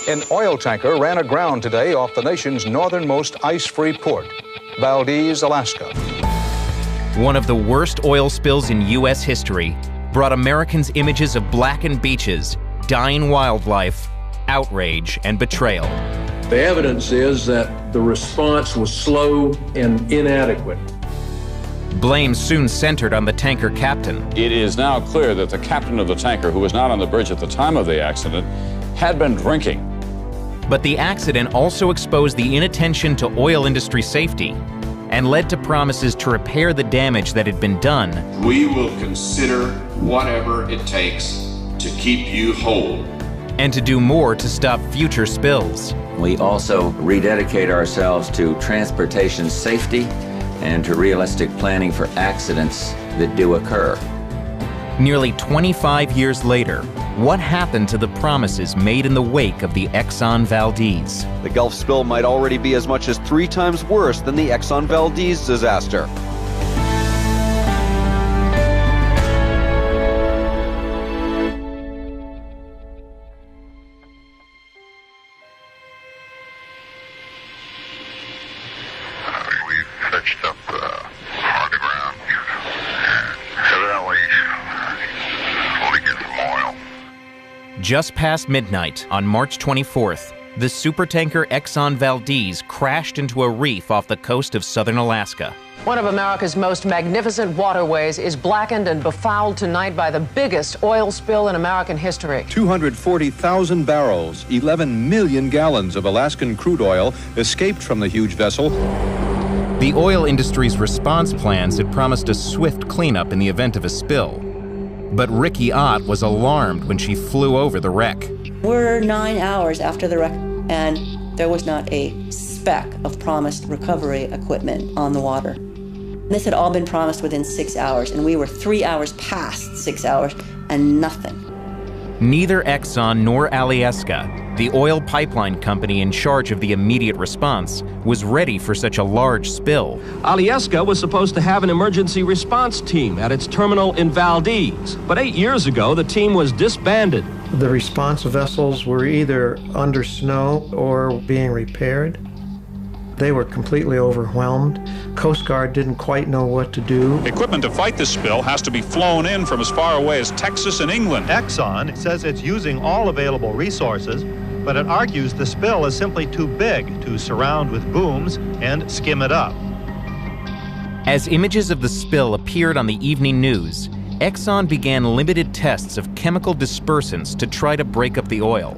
An oil tanker ran aground today off the nation's northernmost ice-free port, Valdez, Alaska. One of the worst oil spills in U.S. history brought Americans images of blackened beaches, dying wildlife, outrage, and betrayal. The evidence is that the response was slow and inadequate. Blame soon centered on the tanker captain. It is now clear that the captain of the tanker, who was not on the bridge at the time of the accident, had been drinking. But the accident also exposed the inattention to oil industry safety and led to promises to repair the damage that had been done. We will consider whatever it takes to keep you whole. And to do more to stop future spills. We also rededicate ourselves to transportation safety and to realistic planning for accidents that do occur. Nearly 25 years later, what happened to the promises made in the wake of the Exxon Valdez? The Gulf spill might already be as much as 3 times worse than the Exxon Valdez disaster. We've fetched up on the ground, and evidently only get some oil. Just past midnight on March 24th, the supertanker Exxon Valdez crashed into a reef off the coast of southern Alaska. One of America's most magnificent waterways is blackened and befouled tonight by the biggest oil spill in American history. 240,000 barrels, 11 million gallons of Alaskan crude oil escaped from the huge vessel. The oil industry's response plans had promised a swift cleanup in the event of a spill. But Ricky Ott was alarmed when she flew over the wreck. We're 9 hours after the wreck, and there was not a speck of promised recovery equipment on the water. This had all been promised within 6 hours, and we were 3 hours past 6 hours, and nothing. Neither Exxon nor Alyeska, the oil pipeline company in charge of the immediate response, was ready for such a large spill. Alyeska was supposed to have an emergency response team at its terminal in Valdez, but 8 years ago the team was disbanded. The response vessels were either under snow or being repaired. They were completely overwhelmed. Coast Guard didn't quite know what to do. Equipment to fight the spill has to be flown in from as far away as Texas and England. Exxon says it's using all available resources, but it argues the spill is simply too big to surround with booms and skim it up. As images of the spill appeared on the evening news, Exxon began limited tests of chemical dispersants to try to break up the oil.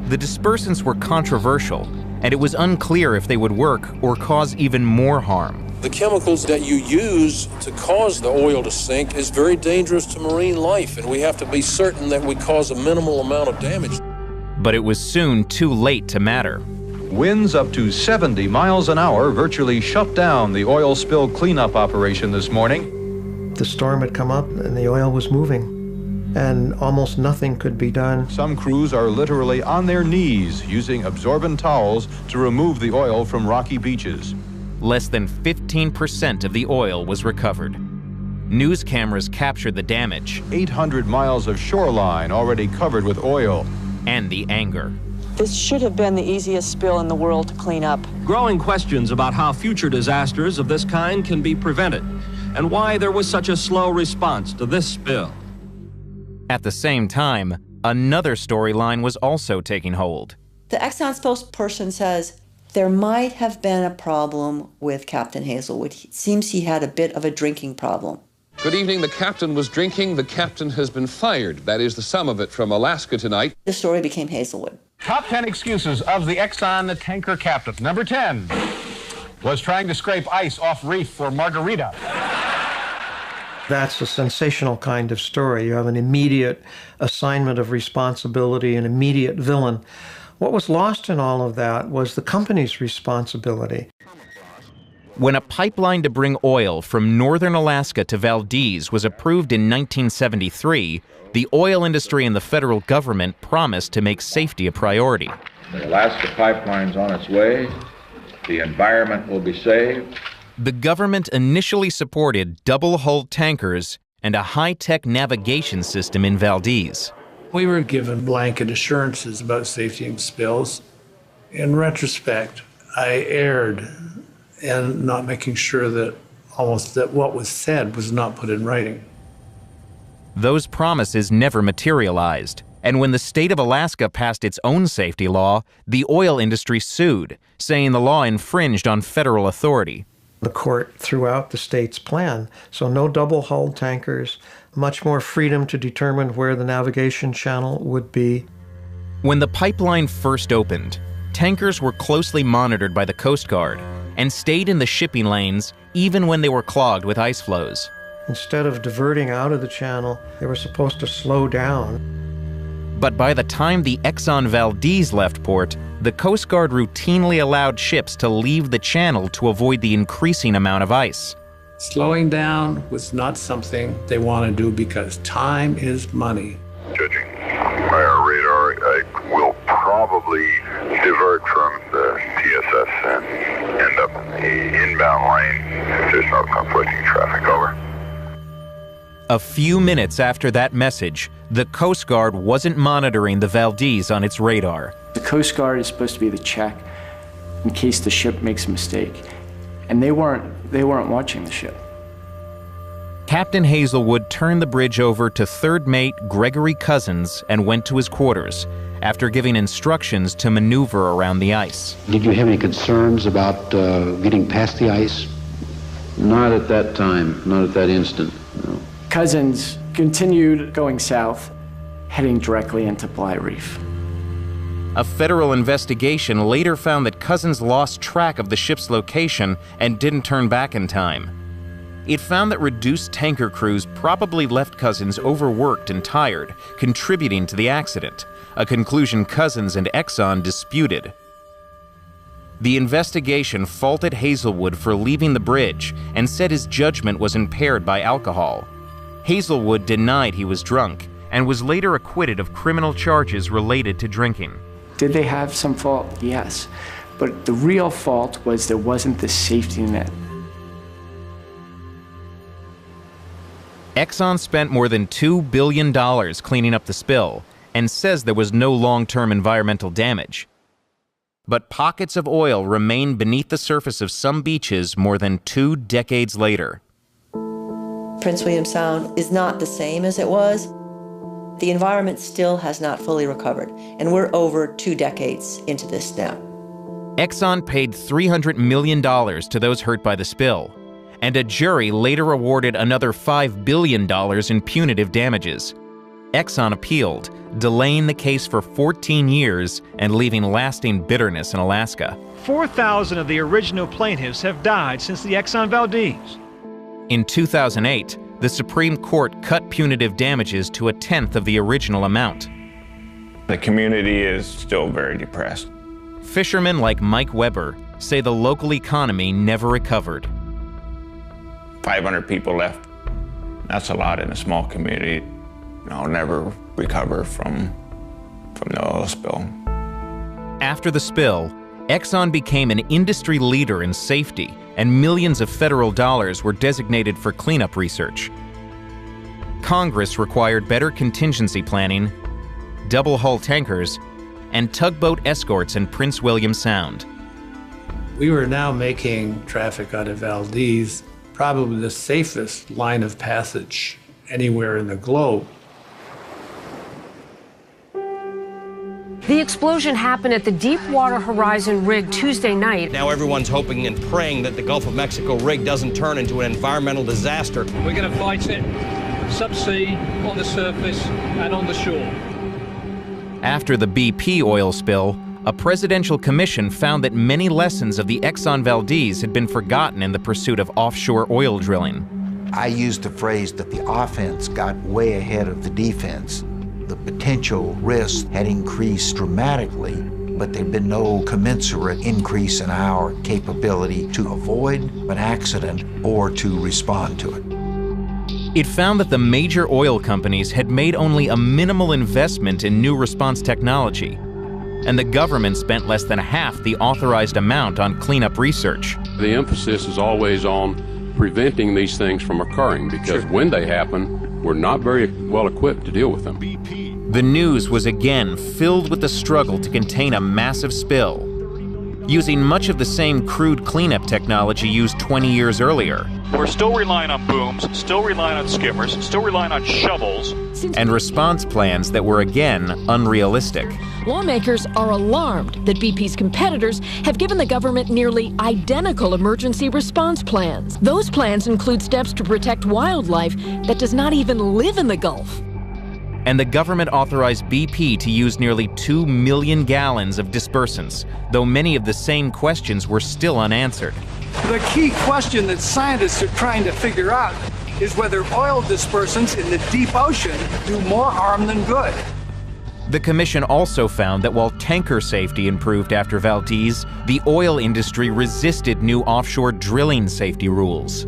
The dispersants were controversial, and it was unclear if they would work or cause even more harm. The chemicals that you use to cause the oil to sink is very dangerous to marine life, and we have to be certain that we cause a minimal amount of damage. But it was soon too late to matter. Winds up to 70 miles an hour virtually shut down the oil spill cleanup operation this morning. The storm had come up and the oil was moving, and almost nothing could be done. Some crews are literally on their knees using absorbent towels to remove the oil from rocky beaches. Less than 15% of the oil was recovered. News cameras captured the damage. 800 miles of shoreline already covered with oil. And the anger. This should have been the easiest spill in the world to clean up. Growing questions about how future disasters of this kind can be prevented, and why there was such a slow response to this spill. At the same time, another storyline was also taking hold. The Exxon spokesperson says there might have been a problem with Captain Hazelwood. It seems he had a bit of a drinking problem. Good evening. The captain was drinking. The captain has been fired. That is the sum of it from Alaska tonight. The story became Hazelwood. Top 10 excuses of the Exxon tanker captain. Number 10 was trying to scrape ice off reef for margarita. That's a sensational kind of story. You have an immediate assignment of responsibility, an immediate villain. What was lost in all of that was the company's responsibility. When a pipeline to bring oil from northern Alaska to Valdez was approved in 1973, the oil industry and the federal government promised to make safety a priority. The Alaska pipeline's on its way. The environment will be saved. The government initially supported double-hulled tankers and a high-tech navigation system in Valdez. We were given blanket assurances about safety and spills. In retrospect, I erred in not making sure that what was said was not put in writing. Those promises never materialized, and when the state of Alaska passed its own safety law, the oil industry sued, saying the law infringed on federal authority. The court threw out the state's plan, so no double-hulled tankers, much more freedom to determine where the navigation channel would be. When the pipeline first opened, tankers were closely monitored by the Coast Guard and stayed in the shipping lanes even when they were clogged with ice flows. Instead of diverting out of the channel, they were supposed to slow down. But by the time the Exxon Valdez left port, the Coast Guard routinely allowed ships to leave the channel to avoid the increasing amount of ice. Slowing down was not something they want to do because time is money. Judging by our radar, I will probably divert from the TSS and end up in the inbound lane if there's no conflicting traffic. Over. A few minutes after that message, the Coast Guard wasn't monitoring the Valdez on its radar. The Coast Guard is supposed to be the check in case the ship makes a mistake, and they weren't watching the ship. Captain Hazelwood turned the bridge over to third mate Gregory Cousins and went to his quarters after giving instructions to maneuver around the ice. Did you have any concerns about getting past the ice? Not at that time, not at that instant, no. Cousins continued going south, heading directly into Bly Reef. A federal investigation later found that Cousins lost track of the ship's location and didn't turn back in time. It found that reduced tanker crews probably left Cousins overworked and tired, contributing to the accident, a conclusion Cousins and Exxon disputed. The investigation faulted Hazelwood for leaving the bridge and said his judgment was impaired by alcohol. Hazelwood denied he was drunk and was later acquitted of criminal charges related to drinking. Did they have some fault? Yes. But the real fault was there wasn't the safety net. Exxon spent more than $2 billion cleaning up the spill and says there was no long-term environmental damage. But pockets of oil remain beneath the surface of some beaches more than 2 decades later. Prince William Sound is not the same as it was. The environment still has not fully recovered, and we're over 2 decades into this now. Exxon paid $300 million to those hurt by the spill, and a jury later awarded another $5 billion in punitive damages. Exxon appealed, delaying the case for 14 years and leaving lasting bitterness in Alaska. 4,000 of the original plaintiffs have died since the Exxon Valdez. In 2008, the Supreme Court cut punitive damages to 1/10 of the original amount. The community is still very depressed. Fishermen like Mike Weber say the local economy never recovered. 500 people left. That's a lot in a small community. I'll never recover from the oil spill. After the spill, Exxon became an industry leader in safety, and millions of federal dollars were designated for cleanup research. Congress required better contingency planning, double-hull tankers, and tugboat escorts in Prince William Sound. We were now making traffic out of Valdez probably the safest line of passage anywhere in the globe. The explosion happened at the Deepwater Horizon rig Tuesday night. Now everyone's hoping and praying that the Gulf of Mexico rig doesn't turn into an environmental disaster. We're going to fight it subsea, on the surface, and on the shore. After the BP oil spill, a presidential commission found that many lessons of the Exxon Valdez had been forgotten in the pursuit of offshore oil drilling. I used the phrase that the offense got way ahead of the defense. The potential risks had increased dramatically, but there had been no commensurate increase in our capability to avoid an accident or to respond to it. It found that the major oil companies had made only a minimal investment in new response technology, and the government spent less than half the authorized amount on cleanup research. The emphasis is always on preventing these things from occurring, because when they happen, we're not very well equipped to deal with them. The news was again filled with the struggle to contain a massive spill. Using much of the same crude cleanup technology used 20 years earlier. We're still relying on booms, still relying on skimmers, still relying on shovels. And response plans that were again unrealistic. Lawmakers are alarmed that BP's competitors have given the government nearly identical emergency response plans. Those plans include steps to protect wildlife that does not even live in the Gulf. And the government authorized BP to use nearly 2 million gallons of dispersants, though many of the same questions were still unanswered. The key question that scientists are trying to figure out is whether oil dispersants in the deep ocean do more harm than good. The commission also found that while tanker safety improved after Valdez, the oil industry resisted new offshore drilling safety rules.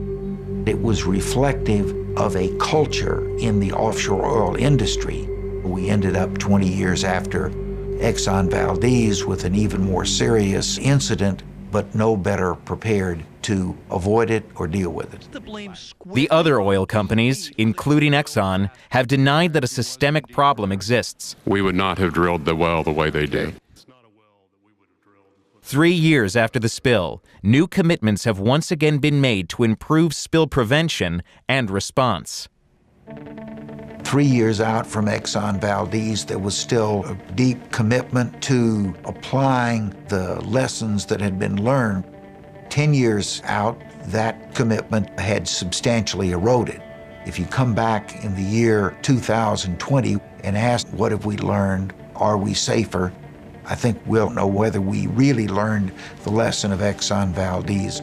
It was reflective of a culture in the offshore oil industry. We ended up 20 years after Exxon Valdez with an even more serious incident, but no better prepared to avoid it or deal with it. The other oil companies, including Exxon, have denied that a systemic problem exists. We would not have drilled the well the way they did. 3 years after the spill, new commitments have once again been made to improve spill prevention and response. 3 years out from Exxon Valdez, there was still a deep commitment to applying the lessons that had been learned. 10 years out, that commitment had substantially eroded. If you come back in the year 2020 and ask, what have we learned? Are we safer? I think we'll know whether we really learned the lesson of Exxon Valdez.